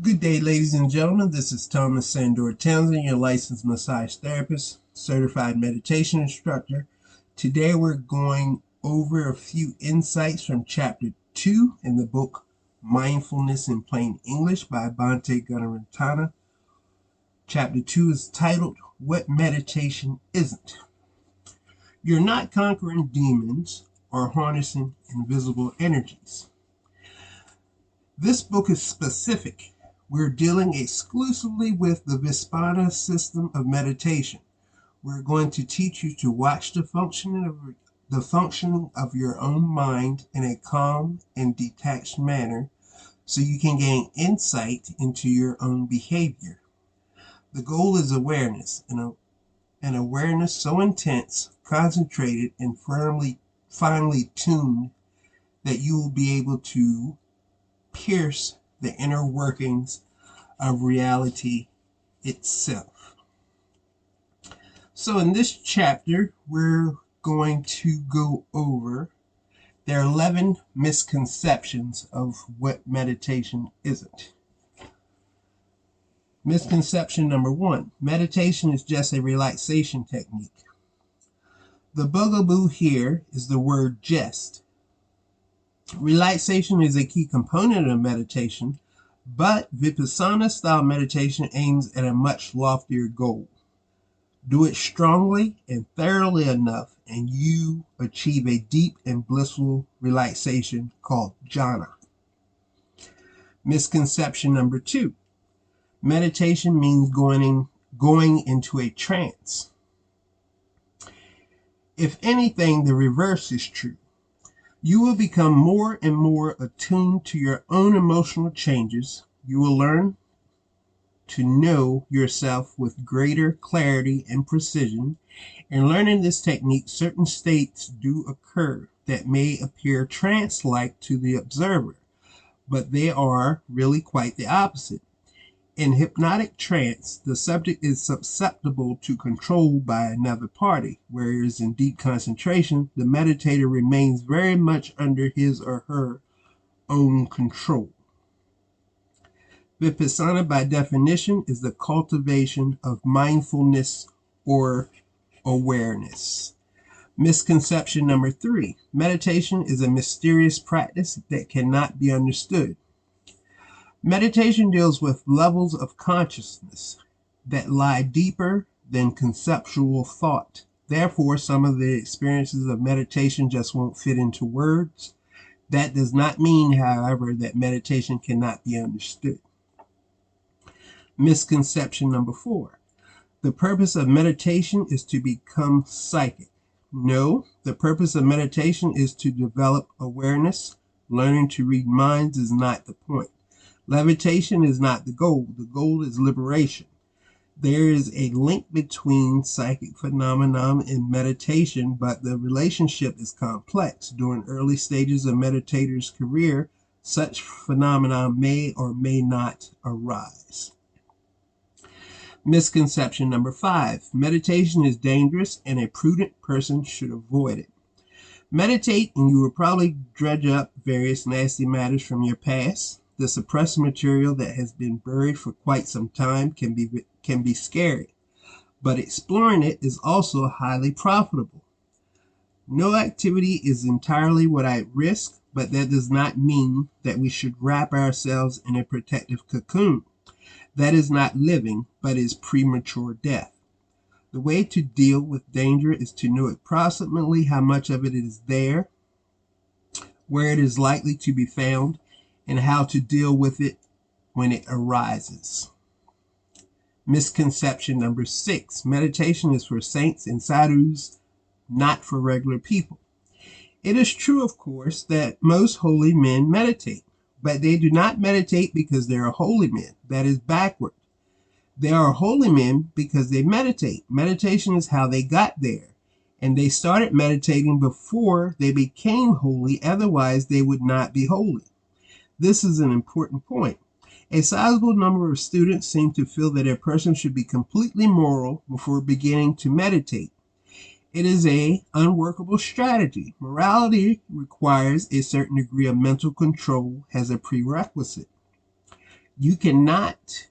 Good day, ladies and gentlemen. This is Thomas Sandor Townsend, your licensed massage therapist, certified meditation instructor. Today we're going over a few insights from Chapter 2 in the book Mindfulness in Plain English by Bhante Gunaratana. Chapter 2 is titled, What Meditation Isn't. You're not conquering demons or harnessing invisible energies. This book is specific. We're dealing exclusively with the Vipassana system of meditation. We're going to teach you to watch the functioning of your own mind in a calm and detached manner so you can gain insight into your own behavior. The goal is awareness, an awareness so intense, concentrated, and finely tuned that you will be able to pierce the inner workings of reality itself. So in this chapter, we're going to go over there are 11 misconceptions of what meditation isn't. Misconception number 1, meditation is just a relaxation technique. The bugaboo here is the word just. Relaxation is a key component of meditation, but Vipassana style meditation aims at a much loftier goal. Do it strongly and thoroughly enough, and you achieve a deep and blissful relaxation called jhana. Misconception number 2, meditation means going into a trance. If anything, the reverse is true. You will become more and more attuned to your own emotional changes. You will learn to know yourself with greater clarity and precision. In learning this technique, certain states do occur that may appear trance-like to the observer, but they are really quite the opposite. In hypnotic trance, the subject is susceptible to control by another party, whereas in deep concentration, the meditator remains very much under his or her own control. Vipassana, by definition, is the cultivation of mindfulness or awareness. Misconception number 3, meditation is a mysterious practice that cannot be understood. Meditation deals with levels of consciousness that lie deeper than conceptual thought. Therefore, some of the experiences of meditation just won't fit into words. That does not mean, however, that meditation cannot be understood. Misconception number 4, the purpose of meditation is to become psychic. No, the purpose of meditation is to develop awareness. Learning to read minds is not the point. Levitation is not the goal. The goal is liberation. There is a link between psychic phenomenon and meditation, but the relationship is complex. During early stages of meditator's career, such phenomena may or may not arise. Misconception number 5, meditation is dangerous and a prudent person should avoid it. Meditate and you will probably dredge up various nasty matters from your past. The suppressed material that has been buried for quite some time can be scary, but exploring it is also highly profitable. No activity is entirely without risk, but that does not mean that we should wrap ourselves in a protective cocoon. That is not living, but is premature death. The way to deal with danger is to know approximately how much of it is there, where it is likely to be found, and how to deal with it when it arises. Misconception number 6, meditation is for saints and sadhus, not for regular people. It is true, of course, that most holy men meditate, but they do not meditate because they are holy men. That is backward. They are holy men because they meditate. Meditation is how they got there, and they started meditating before they became holy, otherwise they would not be holy. This is an important point. A sizable number of students seem to feel that a person should be completely moral before beginning to meditate. It is an unworkable strategy. Morality requires a certain degree of mental control as a prerequisite. You cannot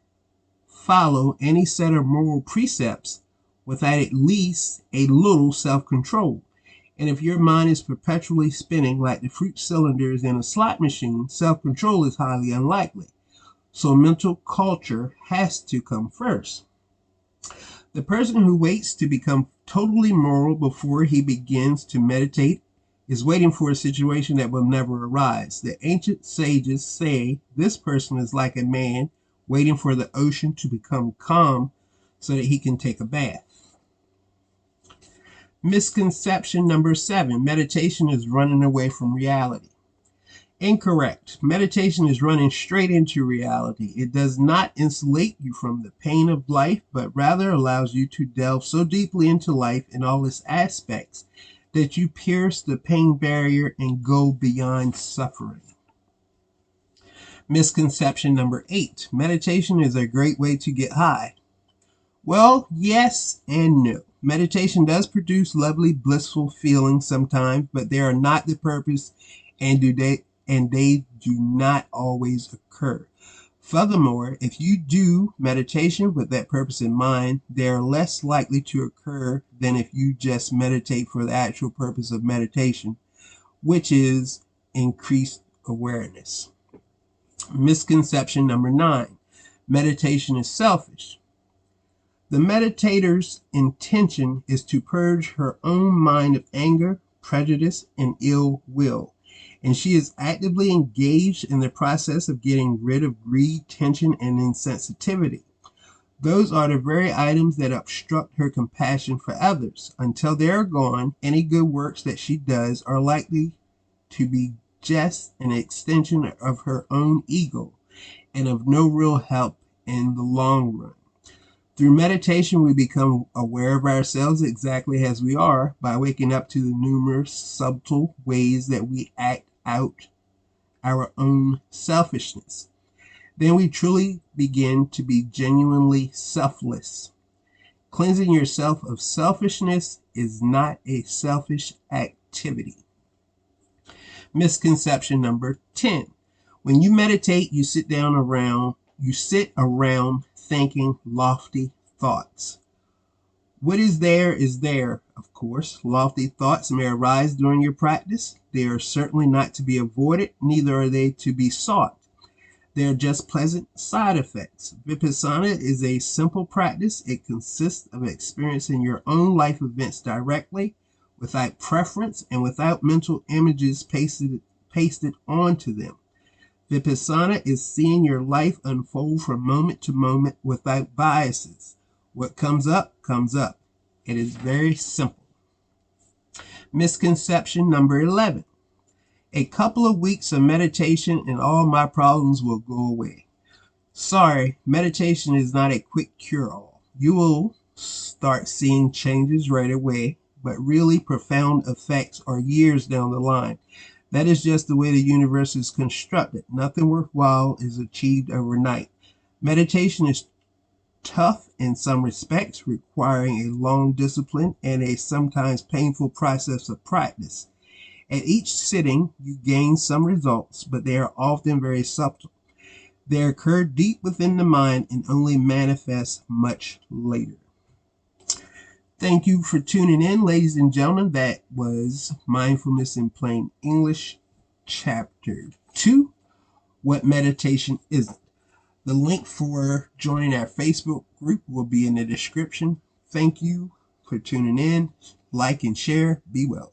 follow any set of moral precepts without at least a little self-control. And if your mind is perpetually spinning like the fruit cylinders in a slot machine, self-control is highly unlikely. So mental culture has to come first. The person who waits to become totally moral before he begins to meditate is waiting for a situation that will never arise. The ancient sages say this person is like a man waiting for the ocean to become calm so that he can take a bath. Misconception number 7, meditation is running away from reality. Incorrect. Meditation is running straight into reality. It does not insulate you from the pain of life, but rather allows you to delve so deeply into life in all its aspects that you pierce the pain barrier and go beyond suffering. Misconception number 8. Meditation is a great way to get high. Well, yes and no. Meditation does produce lovely, blissful feelings sometimes, but they are not the purpose, and they do not always occur. Furthermore, if you do meditation with that purpose in mind, they are less likely to occur than if you just meditate for the actual purpose of meditation, which is increased awareness. Misconception number 9. Meditation is selfish. The meditator's intention is to purge her own mind of anger, prejudice, and ill will, and she is actively engaged in the process of getting rid of greed, tension, and insensitivity. Those are the very items that obstruct her compassion for others. Until they are gone, any good works that she does are likely to be just an extension of her own ego and of no real help in the long run. Through meditation, we become aware of ourselves exactly as we are by waking up to the numerous subtle ways that we act out our own selfishness. Then we truly begin to be genuinely selfless. Cleansing yourself of selfishness is not a selfish activity. Misconception number 10. When you meditate, you sit around thinking lofty thoughts. What is there, of course. Lofty thoughts may arise during your practice. They are certainly not to be avoided, neither are they to be sought. They are just pleasant side effects. Vipassana is a simple practice. It consists of experiencing your own life events directly, without preference and without mental images pasted onto them. Vipassana is seeing your life unfold from moment to moment without biases. What comes up, comes up. It is very simple. Misconception number 11. A couple of weeks of meditation and all my problems will go away. Sorry, meditation is not a quick cure-all. You will start seeing changes right away, but really profound effects are years down the line. That is just the way the universe is constructed. Nothing worthwhile is achieved overnight. Meditation is tough in some respects, requiring a long discipline and a sometimes painful process of practice. At each sitting, you gain some results, but they are often very subtle. They occur deep within the mind and only manifest much later. Thank you for tuning in, ladies and gentlemen. That was Mindfulness in Plain English, Chapter 2, What Meditation Isn't. The link for joining our Facebook group will be in the description. Thank you for tuning in. Like and share. Be well.